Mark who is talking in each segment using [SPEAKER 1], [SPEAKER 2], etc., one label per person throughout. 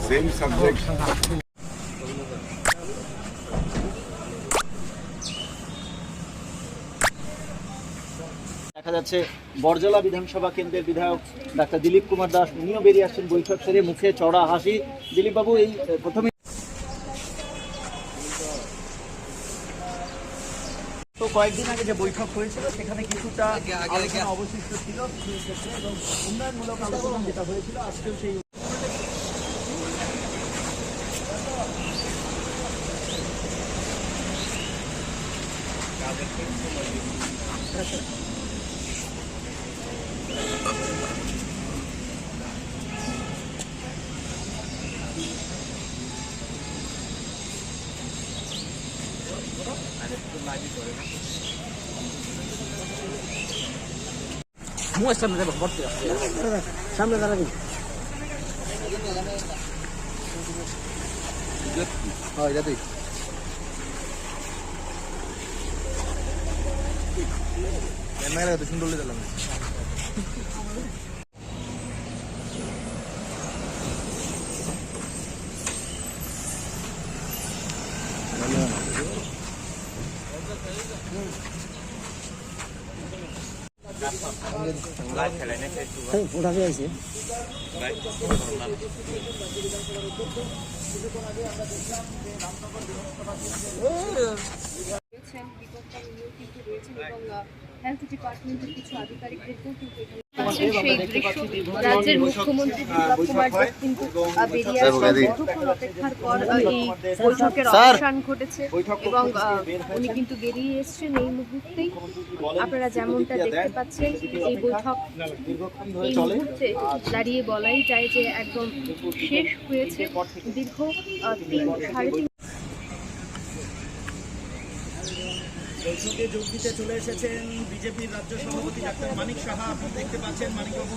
[SPEAKER 1] Same subject.
[SPEAKER 2] দেখা যাচ্ছে বরজলা বিধানসভা কেন্দ্রের বিধায়ক ডাক্তার দিলীপ কুমার দাস উনিও বেরিয়ে আসছেন বৈঠক সেরে, মুখে চড়া হাসি। দিলীপ বাবু, এই প্রথমে তো কয়েকদিন আগে যে বৈঠক হয়েছিল সেখানে কিছুটা আলোচনা অবশিষ্ট ছিল কিছু ক্ষেত্রে, এবং উন্নয়নমূলক আলোচনা যেটা হয়েছিল আজকেও সেই সামনে দাঁড়াবি। সুন্দর দিলাম ওটাকে আছে
[SPEAKER 3] হেলথ ডিপার্টমেন্টের কিছু আধিকারিকদেরকেও কিন্তু রাজ্যের মুখ্যমন্ত্রী বিপ্লব কুমার দেব কিন্তু বেরিয়ে আসছেন। দীর্ঘক্ষণ অপেক্ষার পর এই বৈঠকের অবসান ঘটেছে এবং উনি কিন্তু বেরিয়ে এসছেন এই মুহূর্তেই। আপনারা যেমনটা দেখতে পাচ্ছেন, এই বৈঠক এই মুহূর্তে দাঁড়িয়ে বলাই যায় যে একদম শেষ হয়েছে। দীর্ঘ 3-3.5
[SPEAKER 2] বৈঠকে যোগ দিতে চলে এসেছেন বিজেপির রাজ্য সভাপতি ডাক্তার মানিক সাহা। আপনি দেখতে পাচ্ছেন মানিকবাবু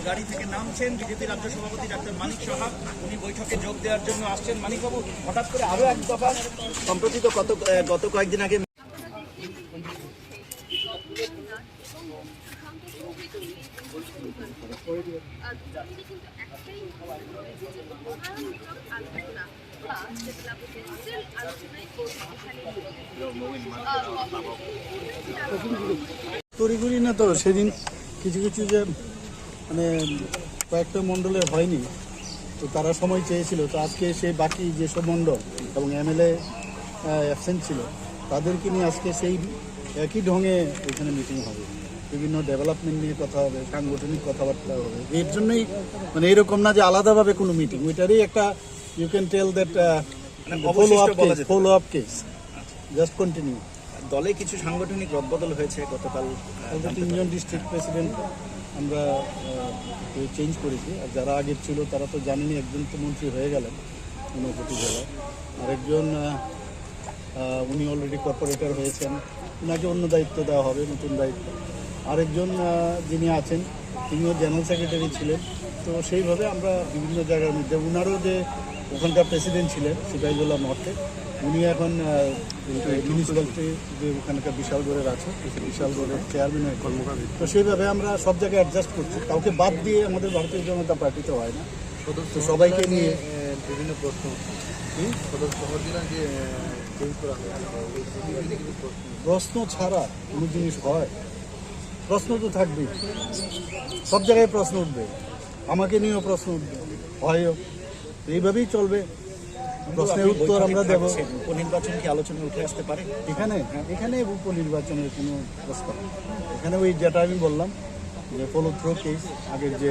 [SPEAKER 2] গাড়ি থেকে নামছেন। বিজেপির রাজ্য সভাপতি ডাক্তার মানিক সাহা উনি বৈঠকে যোগ দেওয়ার জন্য আসছেন। মানিকবাবু, হঠাৎ করে আরও এক দফা সম্প্রতি তো গত কয়েকদিন আগে
[SPEAKER 4] তড়িঘড়ি না তো সেদিন কিছু কিছু যে মানে কয়েকটা মণ্ডলে হয়নি, তো তারা সময় চেয়েছিল। তো আজকে সেই বাকি যেসব মণ্ডল এবং এমএলএ অ্যাবসেন্ট ছিল তাদেরকে নিয়ে আজকে সেই একই ঢঙে এখানে মিটিং হবে। বিভিন্ন ডেভেলপমেন্ট নিয়ে কথা হবে, সাংগঠনিক কথাবার্তা হবে। এর জন্যই মানে এরকম না যে আলাদাভাবে কোনো মিটিং, ওইটারই একটা you can tell that follow up case just continue.
[SPEAKER 2] দলে কিছু সাংগঠনিক রদবদল হয়েছে গতকাল।
[SPEAKER 4] 3জন ডিস্ট্রিক্ট প্রেসিডেন্ট আমরা চেঞ্জ করেছি, আর যারা আগের ছিল তারা তো জানেনি, একজন তো মন্ত্রী হয়ে গেলেন ঊনকোটি জেলায়, আরেকজন উনি অলরেডি কর্পোরেটর হয়েছেন, ওনাকে অন্য দায়িত্ব দেওয়া হবে, নতুন দায়িত্ব। আরেকজন যিনি আছেন তিনিও জেনারেল সেক্রেটারি ছিলেন। তো সেইভাবে আমরা বিভিন্ন জায়গার মধ্যে ওনারও যে ওখানকার প্রেসিডেন্ট ছিলেন সিপাহীজলা নর্থে, উনি এখন মিউনিসিপ্যালিটি যে ওখানকার বিশালগড়ের আছে, বিশালগড়ের চেয়ারম্যানের কর্মকার। তো সেইভাবে আমরা সব জায়গায় অ্যাডজাস্ট করছি, কাউকে বাদ দিয়ে আমাদের ভারতীয় জনতা পার্টিতে হয় না। তো সবাইকে নিয়ে বিভিন্ন প্রশ্ন ছাড়া কোনো জিনিস হয়? প্রশ্ন তো থাকবেই, সব জায়গায় প্রশ্ন উঠবে, আমাকে নিয়েও প্রশ্ন উঠবে, হয়ও। এইভাবেই চলবে, প্রশ্নের উত্তর আমরা দেবো।
[SPEAKER 2] উপনির্বাচন কি আলোচনায় উঠে আসতে পারে
[SPEAKER 4] এখানে উপনির্বাচনের কোনো প্রস্তাব, এখানে ওই যেটা আমি বললাম যে ফলো থ্রো কেস, আগের যে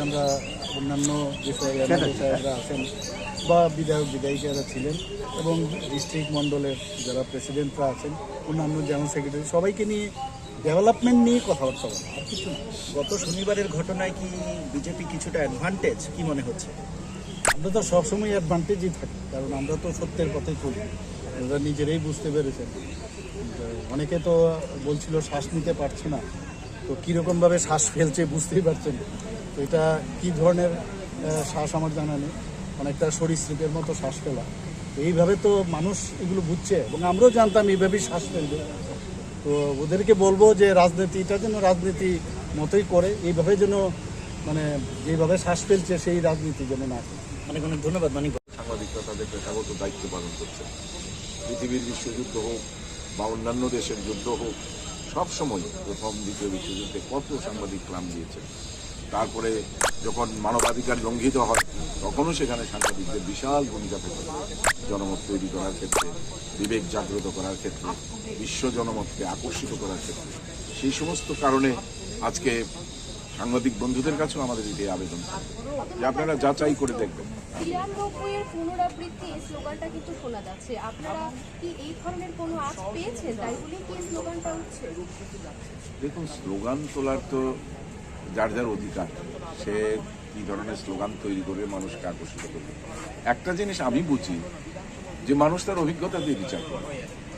[SPEAKER 4] আমরা অন্যান্য বিষয়ে সাহেবরা আছেন বা বিধায়িকারা ছিলেন এবং ডিস্ট্রিক্ট মণ্ডলের যারা প্রেসিডেন্টরা আছেন, অন্যান্য জেনারেল সেক্রেটারি, সবাইকে নিয়ে ডেভেলপমেন্ট নিয়ে কথাবার্তা বলা, আর কিছু না।
[SPEAKER 2] গত শনিবারের ঘটনায় কি বিজেপি কিছুটা অ্যাডভান্টেজ কি মনে হচ্ছে?
[SPEAKER 4] আমরা তো সবসময় অ্যাডভান্টেজই থাকি, কারণ আমরা তো সত্যের কথাই করি, আমরা নিজেরাই বুঝতে পেরেছেন। অনেকে তো বলছিল শ্বাস নিতে পারছে না, তো কীরকমভাবে শ্বাস ফেলছে বুঝতেই পারছেন। তো এটা কী ধরনের শ্বাস আমার জানা নেই, অনেকটা সরীসৃপের মতো শ্বাস ফেলা। এইভাবে তো মানুষ এগুলো বুঝছে এবং আমরাও জানতাম এইভাবেই শ্বাস ফেলবে। তো ওদেরকে বলবো যে রাজনীতিটা যেন রাজনীতি মতোই করে, এইভাবে যেন মানে যেভাবে শ্বাস ফেলছে সেই রাজনীতি যেন না করে।
[SPEAKER 2] অনেক অনেক ধন্যবাদ মানিক।
[SPEAKER 1] সাংবাদিকরা তাদের পেশাগত দায়িত্ব পালন করছে। পৃথিবীর বিশ্বযুদ্ধ হোক বা অন্যান্য দেশের যুদ্ধ হোক, সবসময় প্রথম দ্বিতীয় বিশ্বযুদ্ধে কত সাংবাদিক প্রাণ দিয়েছে। তারপরে যখন মানবাধিকার লঙ্ঘিত হয় তখনও সেখানে সাংবাদিকদের বিশাল ভূমিকা থাকে, জনমত তৈরি করার ক্ষেত্রে, বিবেক জাগ্রত করার ক্ষেত্রে, বিশ্ব জনমতকে আকর্ষিত করার ক্ষেত্রে। সেই সমস্ত কারণে আজকে সাংবাদিক বন্ধুদের কাছেও আমাদের এটি আবেদন যে আপনারা যাচাই করে দেখবেন।
[SPEAKER 3] ৯৩-এর পুনরাবৃত্তি এই স্লোগানটা কিন্তু শোনা যাচ্ছে, আপনারা কি এই ধরনের কোনো আজ পেয়েছেন, তাই বলে কি এই স্লোগানটা উঠছে?
[SPEAKER 1] দেখুন, স্লোগান তোলার তো যার যার অধিকার, সে কী ধরনের স্লোগান তৈরি করে মানুষকে আকর্ষিত করবে। একটা জিনিস আমি বুঝি যে মানুষ তার অভিজ্ঞতা দিয়ে বিচার করে,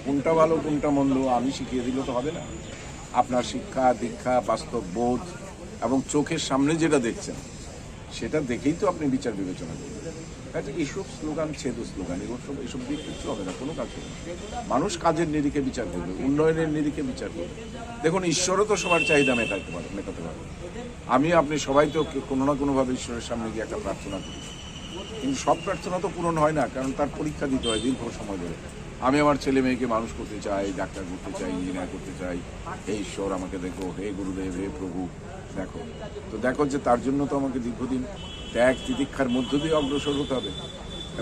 [SPEAKER 1] কোনটা ভালো কোনটা মন্দ আমি শিখিয়ে দিলে তো হবে না। আপনার শিক্ষা দীক্ষা, বাস্তব বোধ এবং চোখের সামনে যেটা দেখছেন সেটা দেখেই তো আপনি বিচার বিবেচনা করবেন। কাজে এইসব স্লোগান স্লোগান এসব দিয়ে কিছু হবে না, কোনো কাজ হবে না। মানুষ কাজের নিরিখে বিচার করবে, উন্নয়নের নিরিখে বিচার করবে। দেখুন, ঈশ্বরও তো সবার চাহিদা মেটাতে পারে। আপনি সবাই তো কোনো না কোনোভাবে ঈশ্বরের সামনে গিয়ে একটা প্রার্থনা করি, কিন্তু সব প্রার্থনা তো পূরণ হয় না, কারণ তার পরীক্ষা দিতে হয় দীর্ঘ সময় ধরে। আমি আমার ছেলে মেয়েকে মানুষ করতে চাই, ডাক্তার করতে চাই, ইঞ্জিনিয়ার করতে চাই, হে ঈশ্বর আমাকে দেখো, হে গুরুদেব, হে প্রভু দেখো যে তার জন্য তো আমাকে দীর্ঘদিন ত্যাগ তিতিক্ষার মধ্য দিয়ে অগ্রসর হতে হবে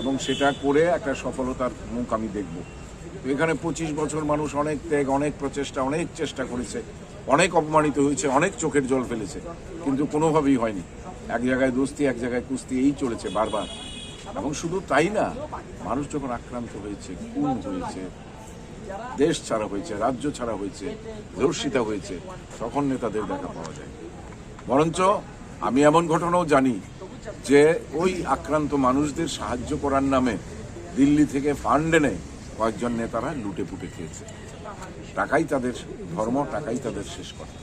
[SPEAKER 1] এবং সেটা করে একটা সফলতার মুখ আমি দেখব। তো এখানে 25 বছর মানুষ অনেক ত্যাগ, অনেক প্রচেষ্টা, অনেক চেষ্টা করেছে, অনেক অপমানিত হয়েছে, অনেক চোখের জল ফেলেছে, কিন্তু কোনোভাবেই হয়নি। এক জায়গায় দোস্তি, এক জায়গায় কুস্তি, এই চলেছে বারবার। এবং শুধু তাই না, মানুষ যখন আক্রান্ত হয়েছে, খুন হয়েছে, দেশ ছাড়া হয়েছে, রাজ্য ছাড়া হয়েছে, ধর্ষিতা হয়েছে, তখন নেতাদের দেখা পাওয়া যায়। বরঞ্চ আমি এমন ঘটনাও জানি যে ওই আক্রান্ত মানুষদের সাহায্য করার নামে দিল্লি থেকে ফান্ড এনে কয়েকজন নেতারা লুটে পুটে খেয়েছে। টাকাই তাদের ধর্ম, টাকাই তাদের শেষ কথা।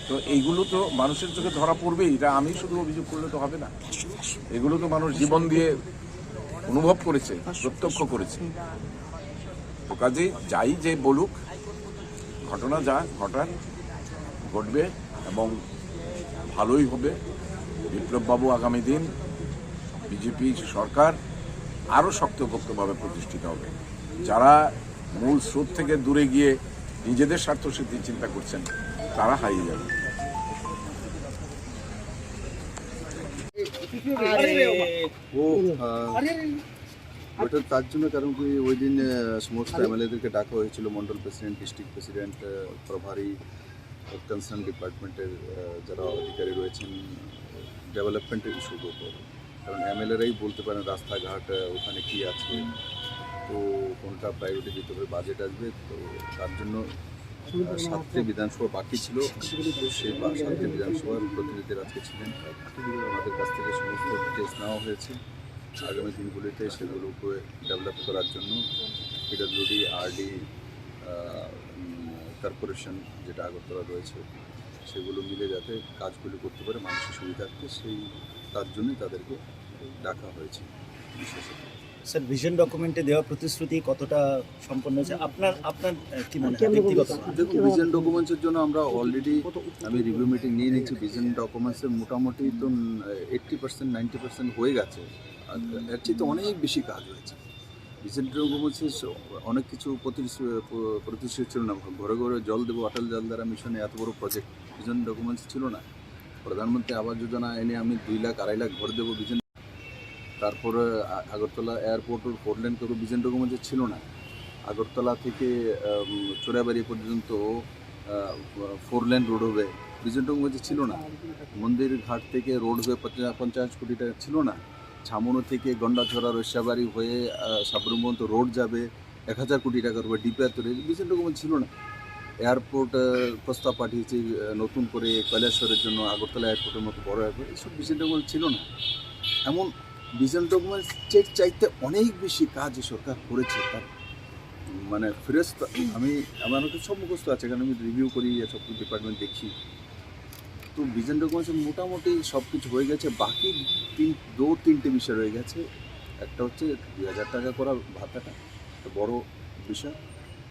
[SPEAKER 1] তো এইগুলো তো মানুষের চোখে ধরা পড়বেই, এটা আমি শুধু অভিযোগ করলে তো হবে না। এগুলো তো মানুষ জীবন দিয়ে অনুভব করেছে, প্রত্যক্ষ করেছে। তো কাজেই যাই যে বলুক, ঘটনা যা ঘটার ঘটবে এবং ভালোই হবে। বিপ্লববাবু আগামী দিন বিজেপি সরকার আরও শক্তপোক্তভাবে প্রতিষ্ঠিত হবে। যারা মূল স্রোত থেকে দূরে গিয়ে নিজেদের স্বার্থসিদ্ধি চিন্তা করছেন তারা হারিয়ে যাবে।
[SPEAKER 5] ওটা তার জন্য, কারণ কি ওই দিন সমস্ত এমএলএদেরকে ডাকা হয়েছিল, মন্ডল প্রেসিডেন্ট, ডিস্ট্রিক্ট প্রেসিডেন্ট, প্রভারী, কনসার্ন ডিপার্টমেন্টের যারা অধিকারী রয়েছেন ডেভেলপমেন্টের ইস্যুর উপর। কারণ এমএলএরাই বলতে পারেন রাস্তাঘাট ওখানে কী আছে, তো কোনটা প্রায়োরিটি দিতে হবে, বাজেট আসবে। তো তার জন্য 7টি বিধানসভা বাকি ছিল, সেই 7টি বিধানসভার প্রতিনিধিরা আজকে ছিলেন। আমাদের কাছ থেকে সমস্ত ডিটেলস নেওয়া হয়েছে। আগামী দিনগুলিতে সেগুলোকে ডেভেলপ করার জন্য পিডব্লিউডি, আরডি, কর্পোরেশন যেটা আগরতলা রয়েছে, সেগুলো মিলে যাতে কাজগুলি করতে পারে মানুষের সুবিধার্থে, তার জন্যই তাদেরকে ডাকা হয়েছে বিশেষত।
[SPEAKER 2] স্যার, ভিশন ডকুমেন্টে দেওয়া প্রতিশ্রুতি কতটা সম্পন্ন হয়েছে আপনার কি মনে হয় ব্যক্তিগত?
[SPEAKER 5] দেখুন, ভিশন ডকুমেন্টসের জন্য আমরা অলরেডি আমি রিভিউ মিটিং নিয়ে নিচ্ছি। ভিশন ডকুমেন্টসের মোটামুটি তো 80% 90% হয়ে গেছে, এর চেয়ে তো অনেক বেশি কাজ হয়েছে। ভিশন ডকুমেন্টসে অনেক কিছু প্রতিশ্রুতি ছিল না। ঘরে ঘরে জল দেবো, অটল জল দ্বারা মিশনে এত বড় প্রজেক্ট ভিশন ডকুমেন্টস ছিল না। প্রধানমন্ত্রী আবাস যোজনা এনে আমি 2 লাখ 2.5 লাখ ঘর দেবো ভিশন। তারপরে আগরতলা এয়ারপোর্টের 4 লেন করবো, ভিশন ডকুমেন্টস ছিল না। আগরতলা থেকে চোরাবাড়ি পর্যন্ত 4 লেন রোড হবে, ভিশন ডকুমেন্টস ছিল না। মন্দির ঘাট থেকে রোড হবে 50 কোটি টাকা, ছিল না। ছামনো থেকে গন্ডাছড়া রস্যাবাড়ি হয়ে সাবরুম পর্যন্ত রোড যাবে 1000 কোটি টাকার উপরে, ডিপিআর তৈরি, ভিশন ডকুমেন্ট ছিল না। এয়ারপোর্ট প্রস্তাব পাঠিয়েছি নতুন করে কৈলাসহরের জন্য, আগরতলা এয়ারপোর্টের মতো বড় এয়ারপোর্ট, এইসব ভিশন ডকুমেন্ট ছিল না। এমন ভিশন ডকুমেন্টসের চাইতে অনেক বেশি কাজ সরকার করেছে। তার মানে ফেরত আমার কাছে সব মুখস্থ আছে, কারণ আমি রিভিউ করি, সব ডিপার্টমেন্ট দেখি। তো ভিশন ডকুমেন্টস মোটামুটি সব কিছু হয়ে গেছে। বাকি 2-3টে বিষয় রয়ে গেছে। একটা হচ্ছে 2000 টাকা করা ভাতাটা একটা বড় বিষয়,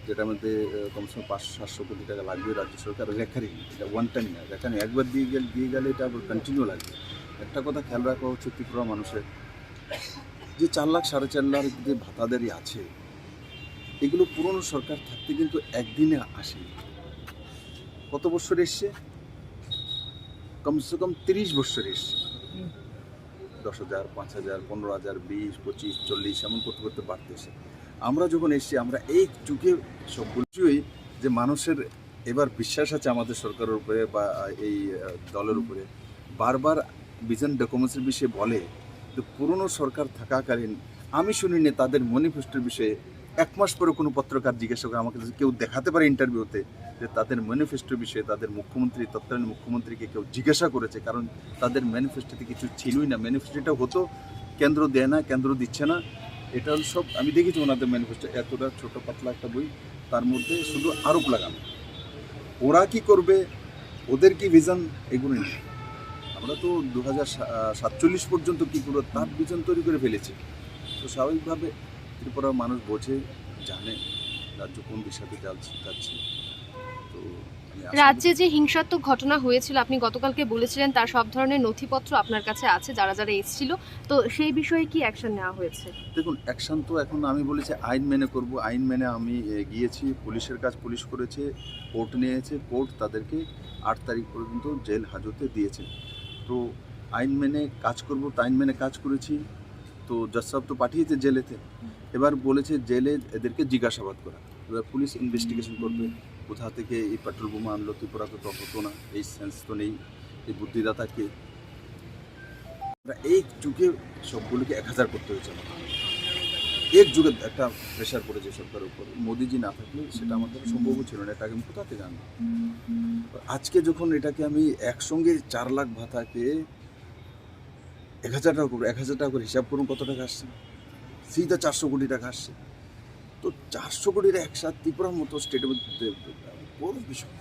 [SPEAKER 5] যেটার মধ্যে কমসে কম 500-700 কোটি টাকা লাগবে রাজ্য সরকার রেকারিং, এটা ওয়ান টাইম না, রেকারিং একবার দিয়ে গেলে এটা আবার কন্টিনিউ লাগবে। একটা কথা খেয়াল রাখা হচ্ছে ত্রিপুরা মানুষের যে 4 লাখ 4.5 লাখ যে ভাতাদারি আছে, এগুলো পুরনো সরকার থাকতে কিন্তু একদিনে আসেনি। কত বছর এসছে? কমসে কম 30 বছর এসছে। 10,000, 5,000, 15,000, 20, 25, 40 এমন করতে করতে বাড়তেছে। আমরা যখন এসছি আমরা এই যুগে সবগুলোই যে মানুষের এবার বিশ্বাস আছে আমাদের সরকারের উপরে বা এই দলের উপরে, বারবার ভিশন ডকুমেন্টসের বিষয়ে বলে যে পুরনো সরকার থাকাকালীন আমি শুনিনি তাদের ম্যানিফেস্টোর বিষয়ে 1 মাস পরে কোনো পত্রকার জিজ্ঞাসা করে আমাকে কেউ দেখাতে পারে ইন্টারভিউতে যে তাদের ম্যানিফেস্টোর বিষয়ে তাদের মুখ্যমন্ত্রী তৎকালীন মুখ্যমন্ত্রীকে কেউ জিজ্ঞাসা করেছে, কারণ তাদের ম্যানিফেস্টোতে কিছু ছিলই না। ম্যানিফেস্টোটা হতো, কেন্দ্র দেয় না, কেন্দ্র দিচ্ছে না, এটা সব আমি দেখেছি ওনাদের ম্যানিফেস্টো, এতটা ছোট পাতলা একটা বই, তার মধ্যে শুধু আরোপ লাগানো। ওরা কি করবে, ওদের কি ভিশন, এগুলো নেই। আমরা তো 2047 পর্যন্ত কী করবো তার ভিশন তৈরি করে ফেলেছি। তো স্বাভাবিকভাবে ত্রিপুরার মানুষ বোঝে, জানে রাজ্য কোন দিশাতে যাচ্ছে। তো আমি আশা করি-
[SPEAKER 3] রাজ্যে যে হিংসাত্মক ঘটনা হয়েছিল আপনি গতকালকে বলেছিলেন তার সব ধরনের নথিপত্র আপনার কাছে আছে, যারা যারা এসেছিল, তো সেই বিষয়ে কি অ্যাকশন নেওয়া হয়েছে?
[SPEAKER 5] দেখুন, অ্যাকশন তো এখন আমি বলেছি আইন মেনে করব। আইন মেনে আমি গিয়েছি, পুলিশের কাজ পুলিশ করেছে, কোর্ট নিয়েছে, কোর্ট তাদেরকে 8 তারিখ পর্যন্ত জেল হাজতে দিয়েছে। তো আইন মেনে কাজ করব, তো আইন মেনে কাজ করেছি। তো জজ সাহেব তো পাঠিয়েছে জেলেতে, এবার বলেছে জেলে এদেরকে জিজ্ঞাসাবাদ করা। এবার পুলিশ ইনভেস্টিগেশন করবে কোথা থেকে এই পেট্রোল বোমা আনলো, ত্রিপুরাতে তো হতো না, এই সেন্স তো নেই, এই বুদ্ধিদাতাকে এই যুগে সবগুলোকে 1000 করতে হয়েছে। এক যুগে একটা প্রেশার পড়েছে সরকারের উপর, মোদিজি না থাকলে সেটা আমাদের সম্ভব ছিল না। এটাকে আমি কোথা থেকে আনবো? আজকে যখন এটাকে আমি একসঙ্গে 4 লাখ ভাতাকে 1000 টাকা করবো, 1000 টাকা করে হিসাব করুন কত টাকা আসছে, সিধা 400 কোটি টাকা আসছে। তো 400 কোটির একসাথে ত্রিপুরার মতো স্টেটের মধ্যে বড় বিষয়।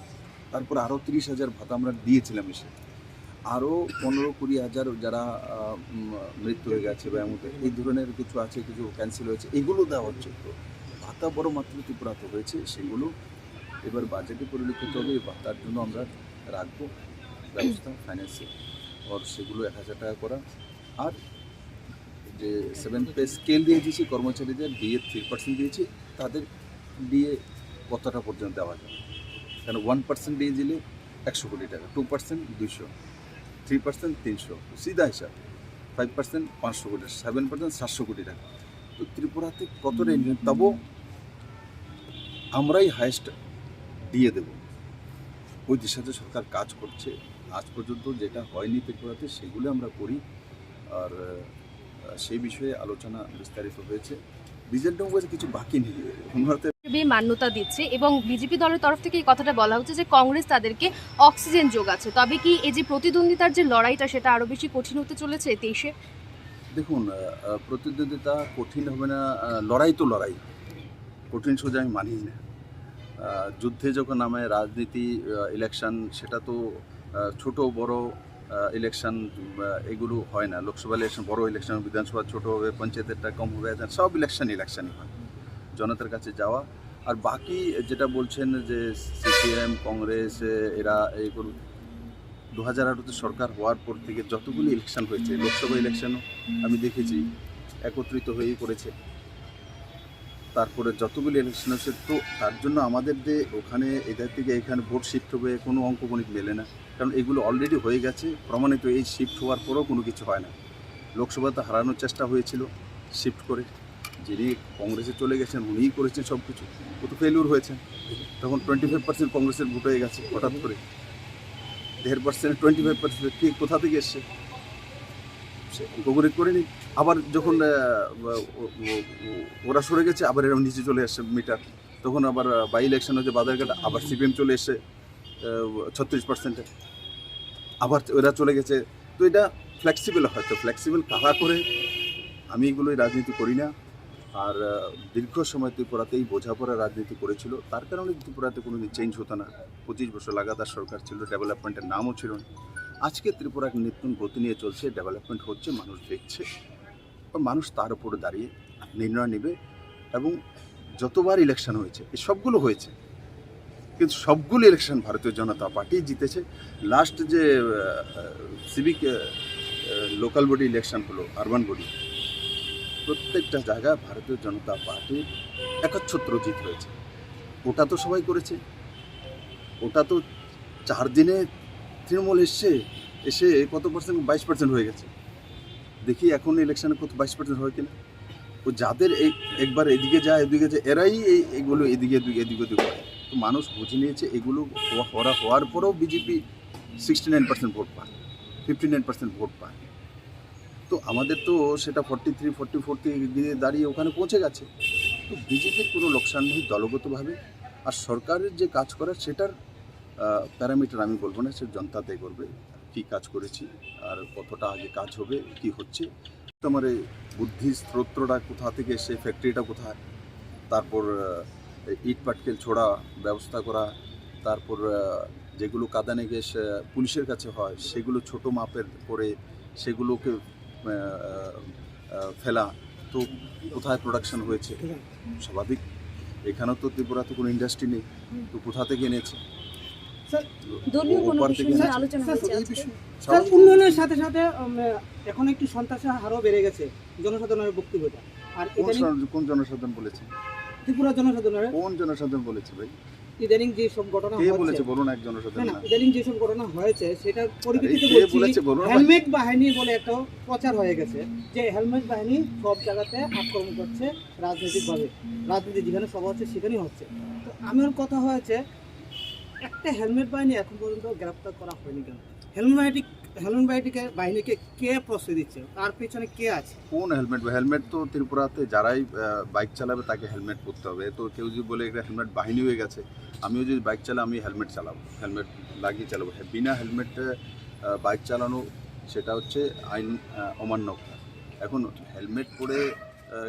[SPEAKER 5] তারপর আরও 30,000 ভাতা আমরা দিয়েছিলাম এসে, আরও 15-20 হাজার যারা মৃত্যু হয়ে গেছে বা এমন এই ধরনের কিছু আছে, কিছু ক্যান্সেল হয়েছে, এগুলো দেওয়া হচ্ছে। তো ভাতা বড় মাত্র ত্রিপুরাতে হয়েছে, সেগুলো এবার বাজেটে পরিলক্ষিত হবে। এই ভাতার জন্য আমরা রাখবো ব্যবস্থা ফাইন্যান্সে, আর সেগুলো 1000 টাকা করা। আর যে 7th পে স্কেল দিয়ে দিয়েছি কর্মচারীদের, ডিএ 3% দিয়েছি, তাদের ডিএ কতটা পর্যন্ত দেওয়া যায়, কারণ 1% দিয়ে দিলে 100 কোটি টাকা, 2% 200, 3% 300, সিধা হিসাব, 5% 500 কোটি, 7% 700 কোটি টাকা। তো ত্রিপুরাতে কতটা ইনভেস্ট, তবু আমরাই হায়েস্ট দিয়ে দেব। ওই দিশাতে সরকার কাজ করছে। আজ পর্যন্ত যেটা হয়নি ত্রিপুরাতে সেগুলো আমরা করি। আর সেই বিষয়ে আলোচনা বিস্তারিত হয়েছে। বিজেপির কাছে কিছু বাকি নেই, ওনাতে
[SPEAKER 3] মান্যতা দিচ্ছে এবং বিজেপি দলের তরফ থেকে এই কথাটা বলা হচ্ছে যে কংগ্রেস তাদেরকে অক্সিজেন যোগাচ্ছে। তবে কি এই যে প্রতিদ্বন্দ্বিতার যে লড়াইটা সেটা আরো বেশি কঠিন হতে চলেছে 23-এ?
[SPEAKER 5] দেখুন, প্রতিদ্বন্দ্বিতা কঠিন হবে না, লড়াই তো লড়াই, কঠিন সোজা আমি মানি না। যুদ্ধে যখন নামে রাজনীতি, ইলেকশন, সেটা তো ছোট বড় ইলেকশন এগুলো হয় না। লোকসভা ইলেকশন বড় ইলেকশন, বিধানসভা ছোট হবে, পঞ্চায়েতেরটা কম হবে, সব ইলেকশনই হয়। জনতার কাছে যাওয়া। আর বাকি যেটা বলছেন যে সিপিএম কংগ্রেস এরা এইগুলো 2018-তে সরকার হওয়ার পর থেকে যতগুলি ইলেকশন হয়েছে, লোকসভা ইলেকশনও আমি দেখেছি একত্রিত হয়েই করেছে। তারপরে যতগুলি ইলেকশন হচ্ছে, তো তার জন্য আমাদের যে ওখানে এদের থেকে এখানে ভোট শিফট হবে কোনো অঙ্কগণিত মেলে না, কারণ এগুলো অলরেডি হয়ে গেছে প্রমাণিত। এই শিফট হওয়ার পরেও কোনো কিছু হয় না। লোকসভাতে হারানোর চেষ্টা হয়েছিল শিফট করে, যিনি কংগ্রেসে চলে গেছেন উনিই করেছেন সব কিছু, ও তো ফেলিউর হয়েছেন। তখন 25% কংগ্রেসের ভোট হয়ে গেছে, হঠাৎ করে 1.5% 25% ঠিক কোথা থেকে এসছে সে অঙ্কগণিত করে নি। আবার যখন ওরা সরে গেছে আবার এরকম নিচে চলে আসছে মিটার, তখন আবার বাই ইলেকশন হচ্ছে বাদারঘাট, আবার সিপিএম চলে এসছে 36%, আবার ওরা চলে গেছে। তো এটা ফ্লেক্সিবল, হয়তো ফ্লেক্সিবল কারা করে, আমি এগুলোই রাজনীতি করি না। আর দীর্ঘ সময় ত্রিপুরাতেই বোঝাপড়া রাজনীতি করেছিল, তার কারণে ত্রিপুরাতে কোনো দিন চেঞ্জ হতো না। 25 বছর লাগাতার সরকার ছিল, ডেভেলপমেন্টের নামও ছিল না। আজকে ত্রিপুরা নতুন গতি নিয়ে চলছে, ডেভেলপমেন্ট হচ্ছে, মানুষ দেখছে, মানুষ তার উপরে দাঁড়িয়ে নির্ণয় নেবে। এবং যতবার ইলেকশন হয়েছে এই সবগুলো হয়েছে, কিন্তু সবগুলো ইলেকশন ভারতীয় জনতা পার্টি জিতেছে। লাস্ট যে সিভিক লোকাল বডি ইলেকশন হলো, আরবান বডি, প্রত্যেকটা জায়গায় ভারতীয় জনতা পার্টির একচ্ছত্র জিত হয়েছে। ওটা তো সবাই করেছে, ওটা তো 4 দিনে তৃণমূল এসে কত পার্সেন্ট, 22% হয়ে গেছে। দেখি এখন ইলেকশনে কত 22% হয় কিনা। ও যাদের একবার এদিকে যায় এরাই এগুলো এদিকে করে। তো মানুষ বুঝে নিয়েছে এগুলো হওয়ার পরেও বিজেপি 69% ভোট পায়, 59% ভোট পায়। তো আমাদের তো সেটা 43-44 দিয়ে দাঁড়িয়ে ওখানে পৌঁছে গেছে। তো বিজেপির কোনো লোকসান নেই দলগতভাবে। আর সরকারের যে কাজ করার সেটার প্যারামিটার আমি বলবো না, সে জনতা তয় করবে কী কাজ করেছি আর কতটা আগে কাজ হবে, কি হচ্ছে। তোমার এই বুদ্ধি স্রোতটা কোথা থেকে এসে, ফ্যাক্টরিটা কোথায়, তারপর ইট পাটকেল ছোড়া ব্যবস্থা করা, তারপর যেগুলো কাঁদানে গ্যাস পুলিশের কাছে হয় সেগুলো ছোট মাপের করে সেগুলোকে ফেলা। তো কোথায় প্রোডাকশন হয়েছে, স্বাভাবিক এখানেও তো ত্রিপুরাতে কোনো ইন্ডাস্ট্রি নেই, তো কোথা থেকে এনেছে।
[SPEAKER 6] দলীয় কোনো
[SPEAKER 5] ওপর
[SPEAKER 6] বিষয়
[SPEAKER 5] থেকে
[SPEAKER 6] নিয়ে
[SPEAKER 5] এনেছে।
[SPEAKER 6] আলোচনা হয়েছে
[SPEAKER 5] এই
[SPEAKER 6] আজকে?
[SPEAKER 5] বিষয়
[SPEAKER 7] স্যার, উন্নয়নের সাথে সাথে এখন একটু সন্ত্রাসের হারও বেড়ে গেছে জনসাধারণের বক্তব্যটা। আর
[SPEAKER 5] কোন জনসাধারণ বলেছে,
[SPEAKER 7] ত্রিপুরা জনসাধারণের
[SPEAKER 5] কোন জনসাধারণ বলেছে ভাই,
[SPEAKER 7] ইদানিং যে সব ঘটনা
[SPEAKER 5] কে
[SPEAKER 7] হচ্ছে,
[SPEAKER 5] বলেছে বলুন এক
[SPEAKER 7] না
[SPEAKER 5] জনসাধারণ
[SPEAKER 7] না,
[SPEAKER 5] না।
[SPEAKER 7] ইদানিং যেসব ঘটনা হয়েছে সেটার পরিপ্রেক্ষিতে
[SPEAKER 5] কে বলেছে
[SPEAKER 7] বলছি,
[SPEAKER 5] বলুন ভাই।
[SPEAKER 7] হেলমেট বাহিনী বলে একটা প্রচার হয়ে গেছে যে হেলমেট বাহিনী সব জায়গাতে আক্রমণ করছে রাজনৈতিকভাবে, রাজনীতি যেখানে সভা হচ্ছে সেখানেই হচ্ছে। তো আমার কথা হয়েছে, একটা হেলমেট বাহিনী এখন পর্যন্ত গ্রেপ্তার করা হয়নি কেন? হেলমেট বাহিনীকে কে প্রশ্রয় দিচ্ছে, তার পেছনে কে আছে?
[SPEAKER 5] কোন হেলমেট তো ত্রিপুরাতে যারাই বাইক চালাবে তাকে হেলমেট পরতে হবে। তো কেউ যদি বলে এটা হেলমেট বাহিনী হয়ে গেছে, আমিও যদি বাইক চালাই আমি হেলমেট চালাবো, হেলমেট লাগিয়ে চালাবো। বিনা হেলমেটে বাইক চালানো সেটা হচ্ছে আইন অমান্য করা। এখন হেলমেট পরে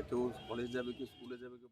[SPEAKER 5] কেউ কলেজ যাবে, কেউ স্কুলে যাবে, কেউ